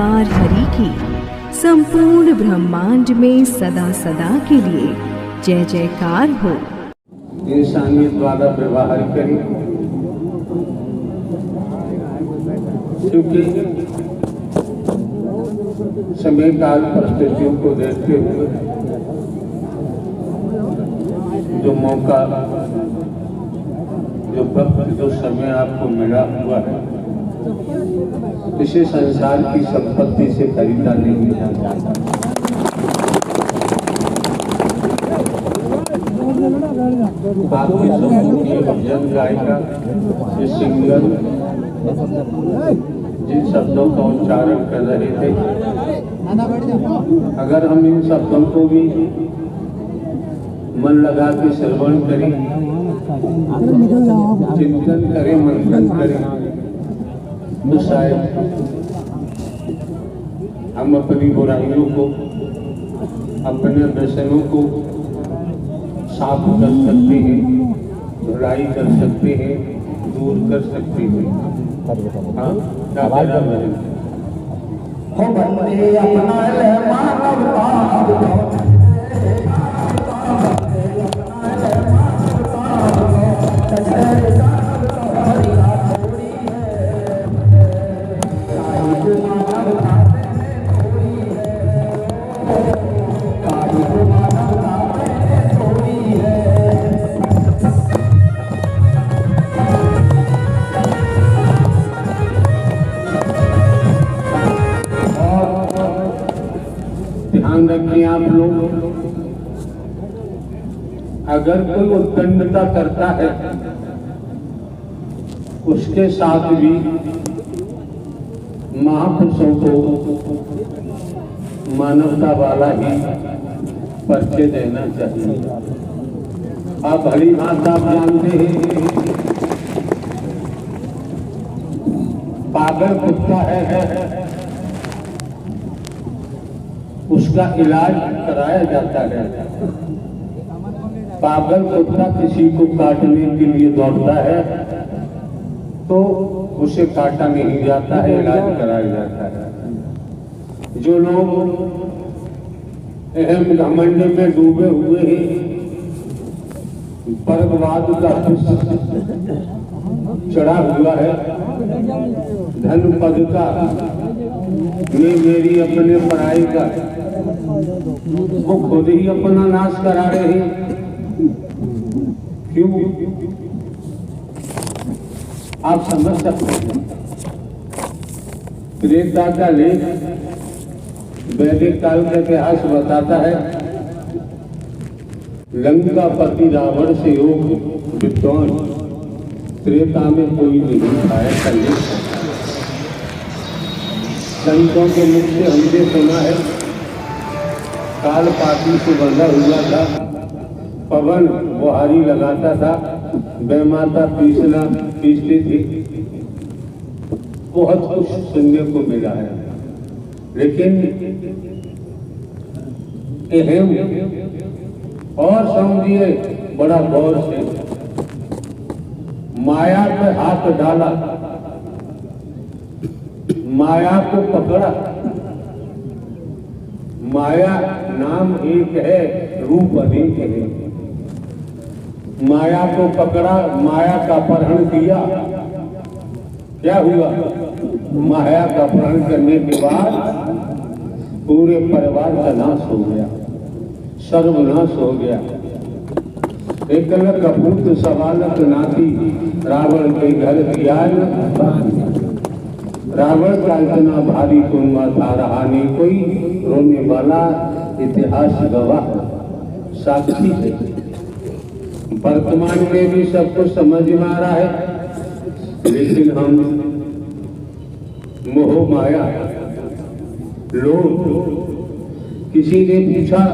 निराकार हरि की संपूर्ण ब्रह्मांड में सदा सदा के लिए जय जयकार हो। इंसानियत वाला व्यवहार करें, क्योंकि समय काल परिस्थितियों को देखते हुए जो मौका, जो वक्त, जो समय आपको मिला हुआ है, इसे संसार की संपत्ति से खरीदा नहीं जा सकता। आपके समूह भजन गायिका ये सिंगर जिन शब्दों का उच्चारण कर रहे थे, अगर हम इन शब्दों को भी मन लगा के श्रवण करें, चिंतन करें, मंथन करें, तो शायद हम अपनी बुराइयों को, अपने व्यसनों को साफ कर सकते हैं, बुराई कर सकते हैं, दूर कर सकते हैं। हाँ, क्या फायदा है? हो बंदे अपना ले मानवता ध्यान रखिए आप लोग, अगर कोई उद्दंडता करता है उसके साथ भी महापुरुषों को मानवता वाला ही परिचय देना चाहिए। आप भली बात आप जानते हैं, पागल कुत्ता है उसका इलाज कराया जाता है। पागल कुत्ता किसी को काटने के लिए दौड़ता है तो उसे काटा नहीं जाता है, इलाज कराया जाता है। जो लोग अहम घमंड में डूबे हुए हैं, वर्गवाद का चढ़ा हुआ है, धन पद का, ये मेरी अपने पढ़ाई का, वो खुद ही अपना नाश करा रहे हैं। क्यों? आप समझ सकते हैं। त्रेता का लेख वैदिक काल का इतिहास बताता है, लंकापति रावण से योग विद्वान त्रेता में कोई नहीं पाया। संतों के मुख से हमने सुना है, काल पाती से बंधा हुआ था, पवन बुहारी लगाता था, बेमाता पीसती थी, बहुत कुछ सुनने को मिला है। लेकिन अहम और समझिए बड़ा गौर से, माया पे हाथ डाला, माया को पकड़ा। माया नाम एक है, रूप अनेक है। माया को पकड़ा, माया का अपहरण किया, क्या हुआ? माया का अपहरण करने के बाद पूरे परिवार का नाश हो गया, सर्वनाश हो गया। एकल कपूत सवालक नाती रावण के घर दिया। रावण का इतना भारी कुंभा था, रहा नहीं कोई, रोने वाला इतिहास गवाह साक्षी है। वर्तमान में भी सब कुछ समझ में आ रहा है, लेकिन हम मोह माया लोग। किसी ने पूछा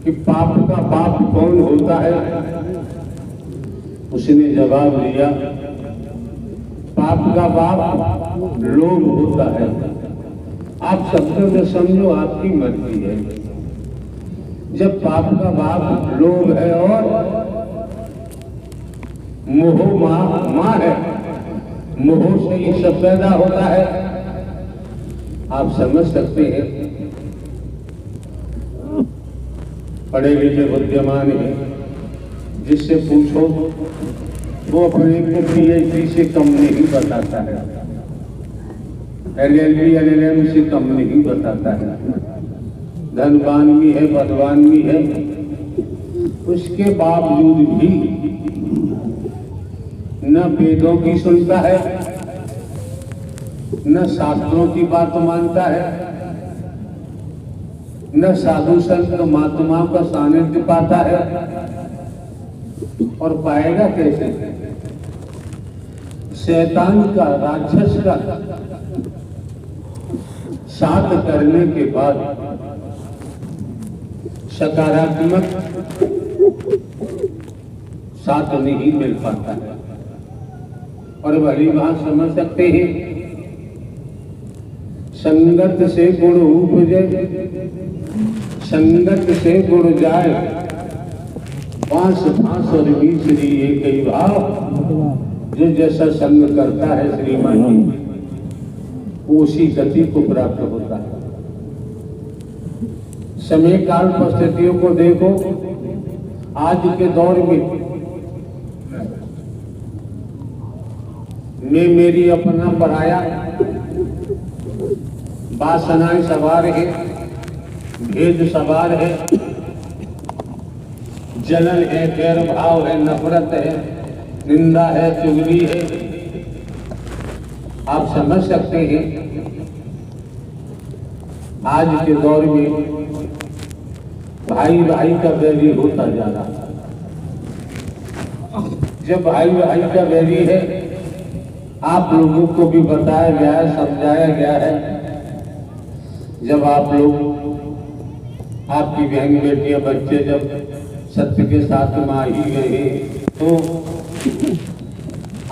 कि पाप का बाप कौन होता है? उसने जवाब दिया, पाप का बाप लोभ होता है। आप शब्दों में समझो, आपकी मर्जी है। जब पाप का बाप लोभ है और मोह माँ है, मोह से ये सब पैदा होता है, आप समझ सकते हैं, पढ़े लिखे बुद्धिमान है, जिससे पूछो वो अपने को PhD से कम नहीं बताता है, LLB LLM से कम नहीं बताता है। धनवान भी है, बलवान भी है, उसके बावजूद भी न वेदों की सुनता है, न शास्त्रों की बात मानता है, न साधु संत महात्माओं का सानिध्य पाता है। और पाएगा कैसे? शैतान का, राक्षस का साथ करने के बाद सकारात्मक साथ नहीं मिल पाता है। और भली बात समझ सकते हैं, संगत से गुण उपजे, संगत से गुण जाए, पांच फांस और बीसरी एक ही भाव। जो जैसा संग करता है श्रीमान जी, उसी गति को प्राप्त होता है। समय काल परिस्थितियों को देखो, आज के दौर में मैं मेरी अपना पराया, वासनाएं सवार है, भेद सवार है, जलन है, गैर भाव है, नफरत है, निंदा है, चुगली है। आप समझ सकते हैं आज के दौर में भाई भाई का बैरी होता जा रहा है। जब भाई भाई का बैरी है, आप लोगों को भी बताया गया है, समझाया गया है। जब आप लोग, आपकी बहन बेटियां बच्चे जब सत्य के साथ में आ ही गए तो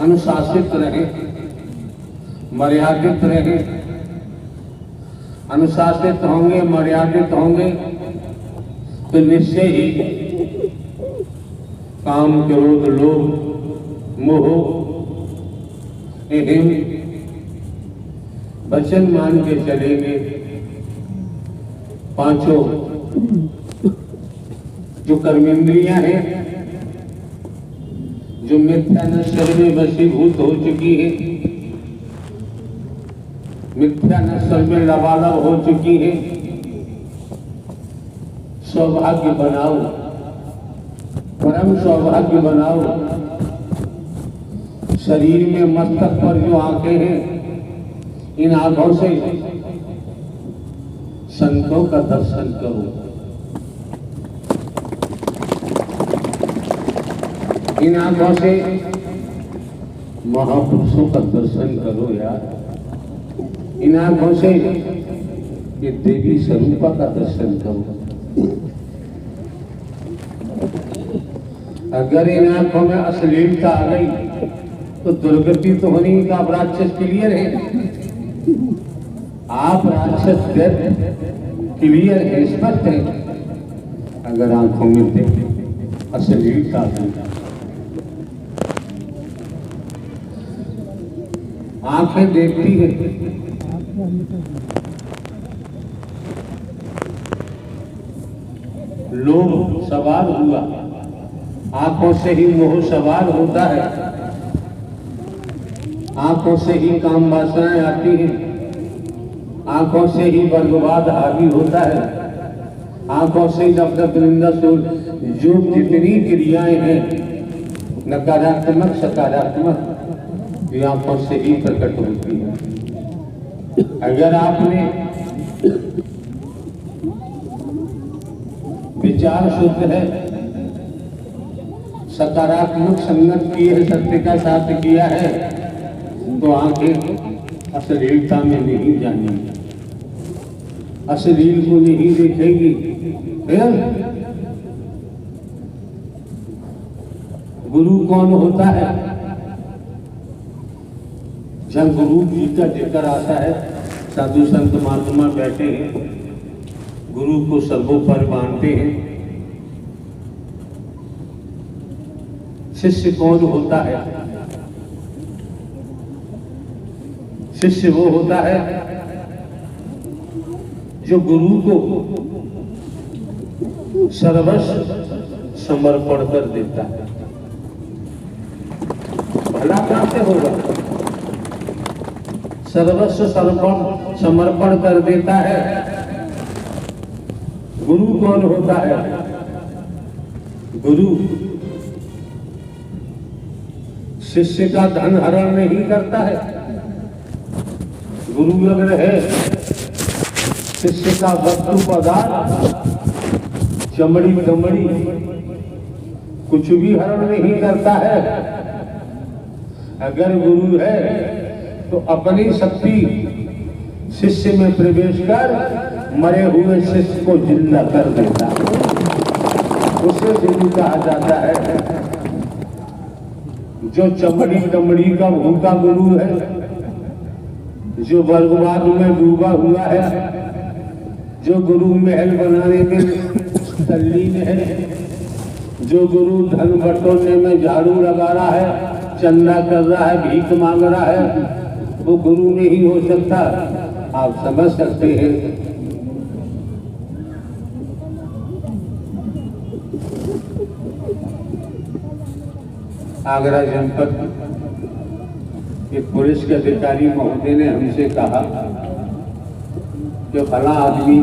अनुशासित रहे, मर्यादित रहे। अनुशासित होंगे, मर्यादित होंगे तो निश्चय ही काम, क्रोध, लोभ, मोह, एहम वचन मान के चलेंगे। पांचों जो कर्मेंद्रियां हैं, जो मिथ्या नस्ल में वशीभूत हो चुकी है, मिथ्या नस्ल में लबालब हो चुकी है, सौभाग्य बनाओ, परम सौभाग्य बनाओ। शरीर में मस्तक पर जो आंखें हैं, इन आंखों से संतों का दर्शन करो, इन आंखों से महापुरुषों का दर्शन करो यार। इन आंखों से ये देवी स्वरूपा का दर्शन करो। अगर इन आंखों में अश्लीलता आ गई तो दुर्गति तो होनी का। आप राक्षस क्लियर है, आप राक्षस क्लियर है, स्पष्ट है। अगर आंखों में देख अश्लीलता आ गई, आंखें देखती है, लोभ सवार हुआ, आंखों से ही मोह सवार होता है, आंखों से ही काम वासनाएं आती हैं, आंखों से ही बर्बाद हावी होता है, आंखों से ही नफरत, निंदा, जो जितनी क्रियाएं हैं नकारात्मक सकारात्मक, ये आंखों से ही प्रकट होती है। अगर आपने विचार शुद्ध है, सकारात्मक संगत की है, सत्य का साथ किया है, तो आंखें अश्लीलता में नहीं जानी, अश्लील को नहीं देखेगी। गुरु कौन होता है? जब गुरु जी का जिक्र आता है, साधु संत महात्मा बैठे हैं, गुरु को सर्वोपरि मानते हैं। शिष्य कौन होता है? शिष्य वो होता है जो गुरु को सर्वस्व समर्पण कर देता है, भला कहां से होगा? सर्वस्व समर्पण कर देता है। गुरु कौन होता है? गुरु शिष्य का धन हरण नहीं करता है। गुरु अगर है, शिष्य का वस्तु पदार्थ, चमड़ी दमड़ी कुछ भी हरण नहीं करता है। अगर गुरु है तो अपनी शक्ति शिष्य में प्रवेश कर मरे हुए शिष्य को जिंदा कर देता है। उसे गुरु कहा जाता है। जो चमड़ी दमड़ी का भूखा गुरु है, जो वर्गवाद में डूबा हुआ है, जो गुरु महल बनाने में तल्लीन है, जो गुरु धन बटोरने में झाड़ू लगा रहा है, चंदा कर रहा है, भीख मांग रहा है, वो गुरु नहीं हो सकता। आप समझ सकते हैं। आगरा जनपद एक पुलिस के अधिकारी महोदय ने हमसे कहा कि फला आदमी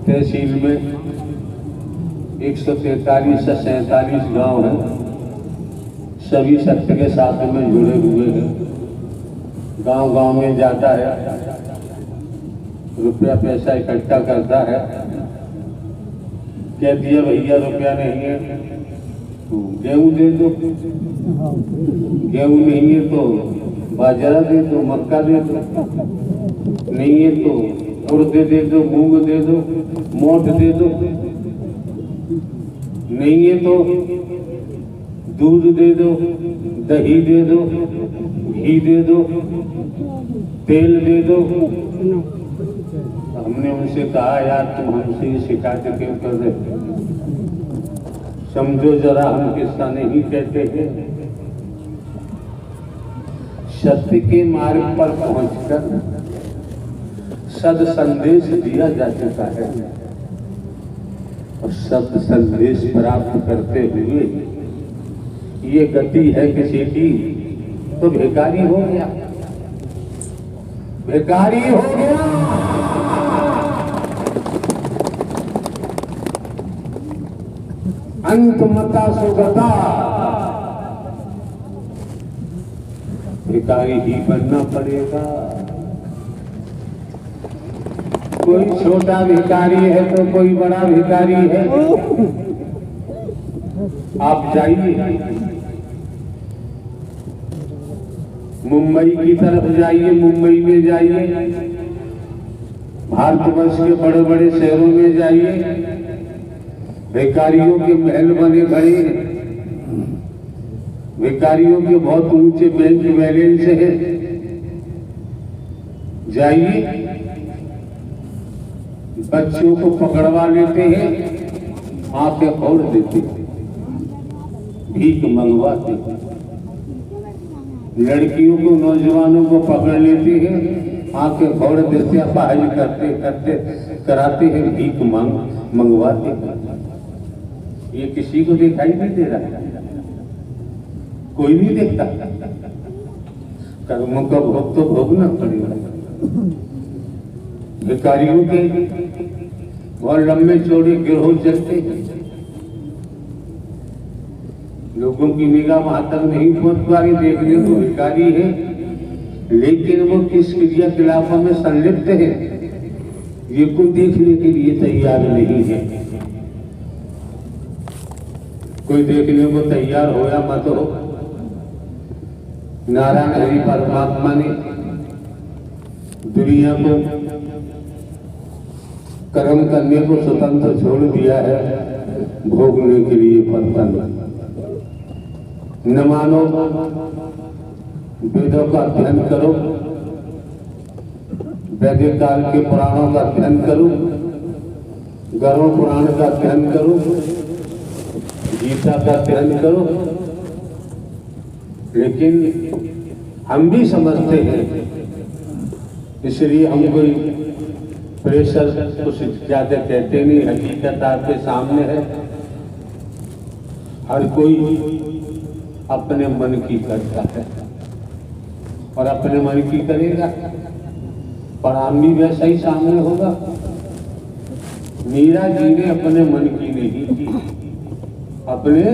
तहसील में 143 से 47 गांव हैं, सभी सत्य के साथ में जुड़े हुए हैं। गांव गांव में जाता है, रुपया पैसा इकट्ठा करता है, कह दिया भैया रुपया नहीं है तो गेहूं दे दो, गेहूं नहीं है तो बाजरा दे दो, मक्का दे दो, नहीं है तो उड़द दे दो, मूंग दे दो, मोठ दे दो, नहीं है तो दूध दे दो, दही दे दो, घी दे दो, तेल दे दो। हमने उनसे कहा यार तुम हमसे ये शिकायत क्यों कर रहे हो? समझो जरा हम किस्सा नहीं कहते हैं। सत्य के मार्ग पर पहुंचकर सद संदेश दिया जा चुका है और सद संदेश प्राप्त करते हुए ये गति है किसी की तो भिखारी हो गया, भिखारी हो गया। अंत मता सुगता, भिखारी ही बनना पड़ेगा। कोई छोटा भिखारी है तो कोई बड़ा भिखारी है। आप जाइए मुंबई की तरफ जाइए, मुंबई में जाइए, भारतवर्ष के बड़े बड़े शहरों में जाइए, भिखारियों के महल बने खड़े हैं, भिखारियों के बहुत ऊंचे बैंक बैलेंस है। जाइए, बच्चों को पकड़वा लेते हैं, आंखें फोड़ देते हैं, भीख मंगवाते हैं। लड़कियों को, नौजवानों को पकड़ लेते हैं, आंखें फोड़ देते हैं, अपहरण करते करते कराते हैं, भीख मंगवाते हैं। ये किसी को दिखाई नहीं दे रहा, कोई नहीं देखता। कर्मों का भोग तो भोगना पड़ेगा। भिखारियों के बहुत लंबे चौड़े गिरोह चलते हैं, लोगों की निगाह वहां तक नहीं पहुंच पा रही, देखने को भिखारी है लेकिन वो किस क्रियाकलापों में संलिप्त है ये कोई देखने के लिए तैयार नहीं है। कोई देखने को तैयार हो या मत हो, नारायण हरि परमात्मा ने दुनिया को कर्म करने को स्वतंत्र छोड़ दिया है, भोगने के लिए बर्तन। न मानो, वेदों का अध्ययन करो, वैदिक काल के पुराणों का अध्ययन करो, गरुड़ पुराण का अध्ययन करो, गीता का अध्ययन करो, लेकिन हम भी समझते हैं इसलिए हम कोई प्रेशर कुछ ज्यादा कहते नहीं, हकीकत आपके सामने है। हर कोई अपने मन की करता है और अपने मन की करेगा, परिणाम भी वैसा ही सामने होगा। मीरा जी ने अपने मन की नहीं की, अपने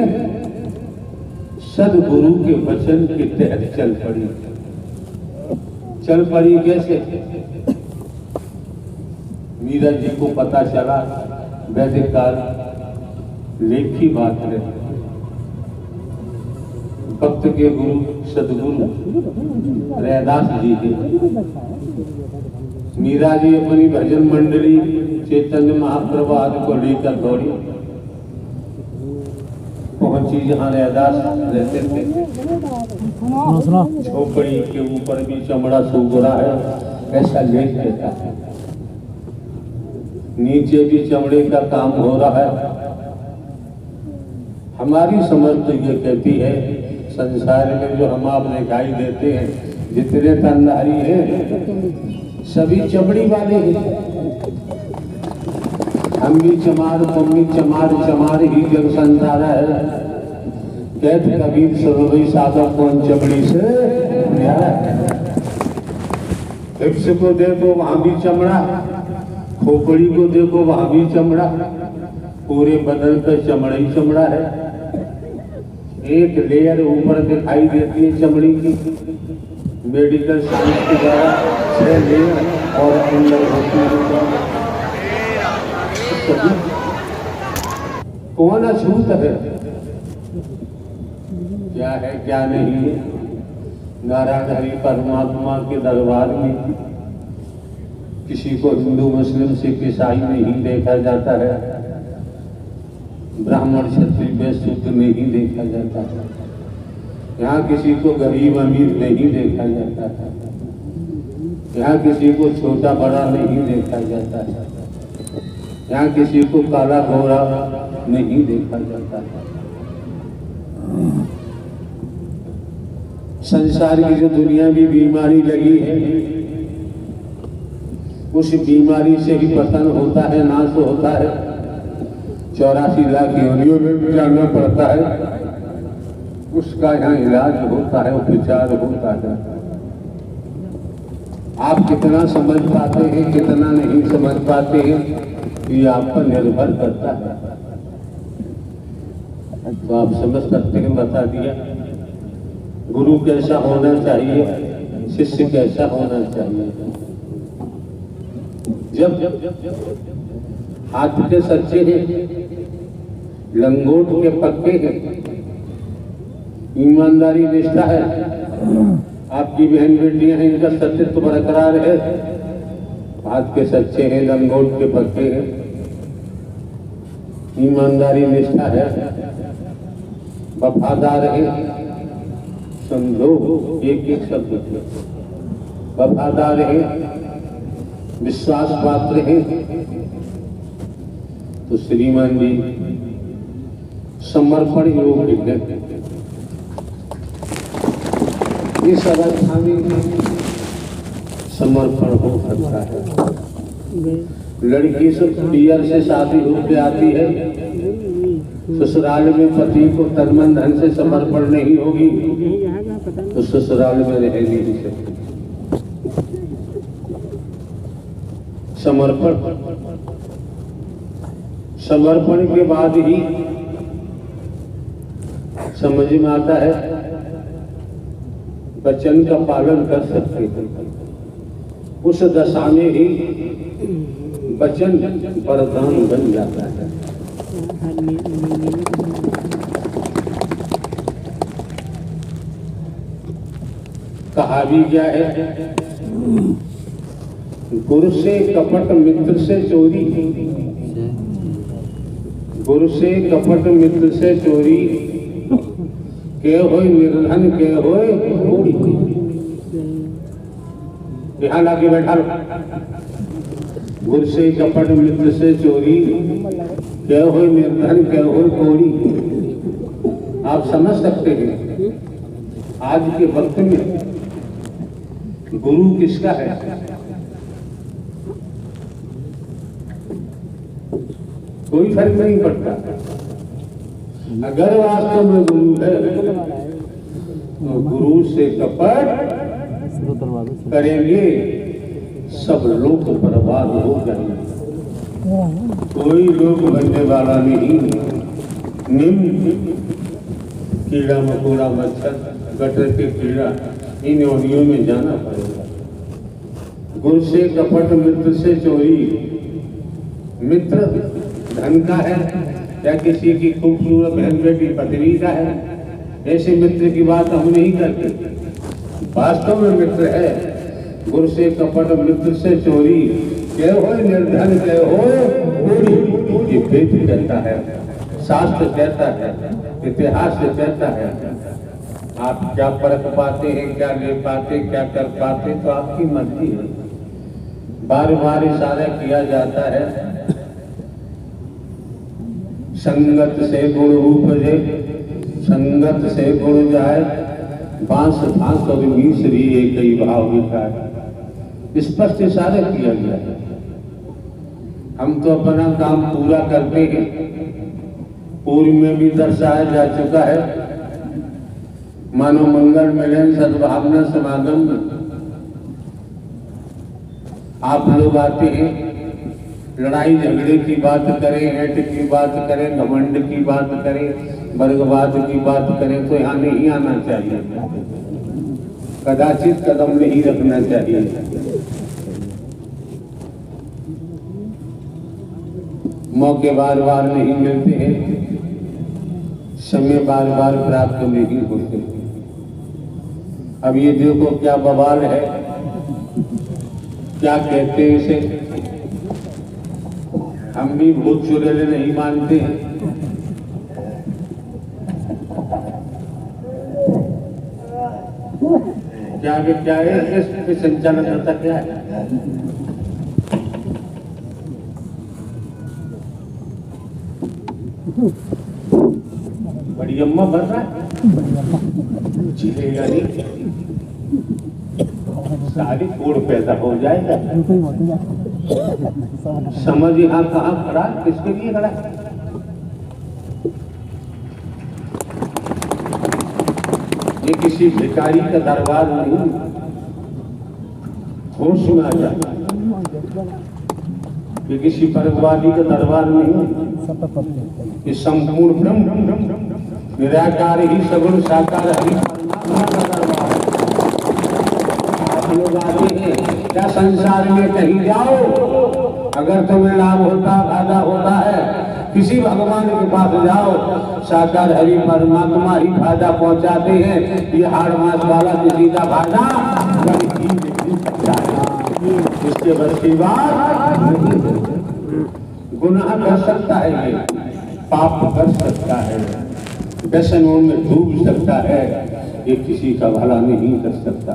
सदगुरु के वचन के तहत चल पड़ी। चल पड़ी कैसे? मीरा जी को पता चला वैदिक काल लेख की बात है, भक्त के गुरु सदगुरु रैदास जी के। मीरा जी अपनी भजन मंडली चैतन्य महाप्रभु आदि को लेकर दौड़ी, पहुंची जहाँ रैदास रहते थे। झोपड़ी के ऊपर भी चमड़ा सूख रहा है, ऐसा लेख देता है। नीचे भी चमड़े का काम हो रहा है। हमारी समझ तो ये कहती है, संसार में जो हम आप दिखाई देते हैं, जितने तनधारी हैं सभी चमड़ी वाले हैं। हम भी चमार, मम्मी चमार, चमार ही जग संसार है। कहते कबीर सरोई साधक कौन चमड़ी से न्यारा है। हिप्स को देखो वहां भी चमड़ा, खोपड़ी को देखो वहां भी चमड़ा, पूरे बदन पे चमड़ा ही चमड़ा है। एक लेयर ऊपर दिखाई देती है चमड़ी की, मेडिकल साइंस के द्वारा 6 लेयर और अंदर होती है। कौन अछूत है, क्या है क्या नहीं है। नारायण हरि परमात्मा के दरबार में किसी को हिंदू मुस्लिम सिख ईसाई नहीं देखा जाता है, ब्राह्मण क्षत्रिय वैश्य शूद्र नहीं देखा जाता है। यहाँ किसी को गरीब अमीर नहीं देखा जाता है, यहाँ किसी को छोटा बड़ा नहीं देखा जाता है, यहाँ किसी को काला गोरा नहीं देखा जाता है। संसार की जो दुनिया में बीमारी लगी है, उस बीमारी से ही पतन होता है, नाश होता है। 84 लाख योनियों में भी जाना पड़ता है, उसका यहाँ इलाज होता है, उपचार होता है। आप कितना समझ पाते हैं, कितना नहीं समझ पाते हैं, ये आप पर निर्भर करता है। तो आप समझ सकते हैं, बता दिया। गुरु कैसा होना चाहिए, शिष्य कैसा होना चाहिए। जब हाथ के सच्चे हैं, लंगोट के पक्के हैं, ईमानदारी निष्ठा है, आपकी बहन बेटियां हैं, इनका सत्यत्व बरकरार है, हाथ के सच्चे हैं, लंगोट के पक्के हैं, ईमानदारी निष्ठा है, वफादार है। समझो एक एक शब्द, वफादार है, विश्वास पात्र है, तो श्रीमान जी समर्पण योग्य है। इस अवस्था में समर्पण हो सकता है। लड़की से पियर से शादी होकर आती है, ससुराल में पति को तन मन धन से समर्पण नहीं होगी तो ससुराल में रह नहीं सकती। समर्पण के बाद ही समझ में आता है वचन का पालन कर सकते हैं। उस दशा में ही वचन वरदान बन जाता है। कहा भी क्या है, गुरु से कपट मित्र से चोरी, गुरु से कपट मित्र से चोरी, के होय निर्धन के होय कोड़ी। यहाँ लाके बैठा लो, गुरु से कपट मित्र से चोरी, के होय निर्धन के होय कोड़ी। आप समझ सकते हैं आज के वक्त में गुरु किसका है, कोई फर्क नहीं पड़ता। अगर वास्तव में गुरु है तो गुरु से कपट करेंगे, सब लोग बर्बाद हो जाएंगे। कोई लोग बनने वाला नहीं। निम्न कीड़ा मकोड़ा मच्छर गटर के कीड़ा इन योनियों में जाना पड़ेगा। गुरु से कपट, मित्र से चोरी। मित्र धन का है या किसी की खूबसूरत बहन बेटी पत्नी का है, ऐसे मित्र की बात हम नहीं करते। वास्तव में मित्र है गुरु से कपट, मित्र से चोरी। क्या हो निर्धन, क्या हो चोरी। ये वेद कहता है, शास्त्र कहता है, इतिहास कहता है। आप क्या परख पाते हैं, क्या ले पाते, क्या कर पाते, तो आपकी मर्जी है। बार बार इशारा किया जाता है, संगत से गुण उपजे, संगत से गुण जाए, बांस फांस और मिश्री एक ही भाव दिखाए। स्पष्ट इशारा किया गया है। हम तो अपना काम पूरा करते हैं। पूर्व में भी दर्शाया जा चुका है, मानो मंगल मिलन सद्भावना समागम में आप लोग आते हैं, लड़ाई झगड़े की बात करें, ऐट की बात करें, घमंड की बात करें, वर्गवाद की बात करें, तो यहाँ नहीं आना चाहिए। कदाचित कदम नहीं रखना चाहिए। मौके बार बार नहीं मिलते हैं, समय बार बार प्राप्त नहीं होते। अब ये देखो क्या बवाल है, क्या कहते हैं इसे। हम भी भूत चुड़ैल नहीं मानते हैं। क्या है इसके संचालन करता क्या है। बड़ी अम्मा भर रहा है, झिलेगा नहीं, सारी कोड़ पैदा हो जाएगा। समझ यहाँ कहाँ खड़ा, किसके लिए खड़ा। ये किसी भिखारी का दरबार नहीं, होश में आ जाए। ये किसी परगवादी का दरबार नहीं, ये संपूर्ण ब्रह्म निराकार ही सगुण साकार हरि परमात्मा का दरबार है। आप लोग आते हैं क्या संसार में कहीं जाओ, अगर तुम्हें लाभ होता, फायदा होता है, किसी भगवान के पास जाओ, साकार हरि परमात्मा ही फायदा पहुंचाते हैं। ये हाड़ मास वाला किसी का फायदा नहीं सकता है, इसके बस की बात नहीं। गुनाह कर सकता है, ये पाप कर सकता है, व्यसनों में डूब सकता है, ये किसी का भला नहीं कर सकता।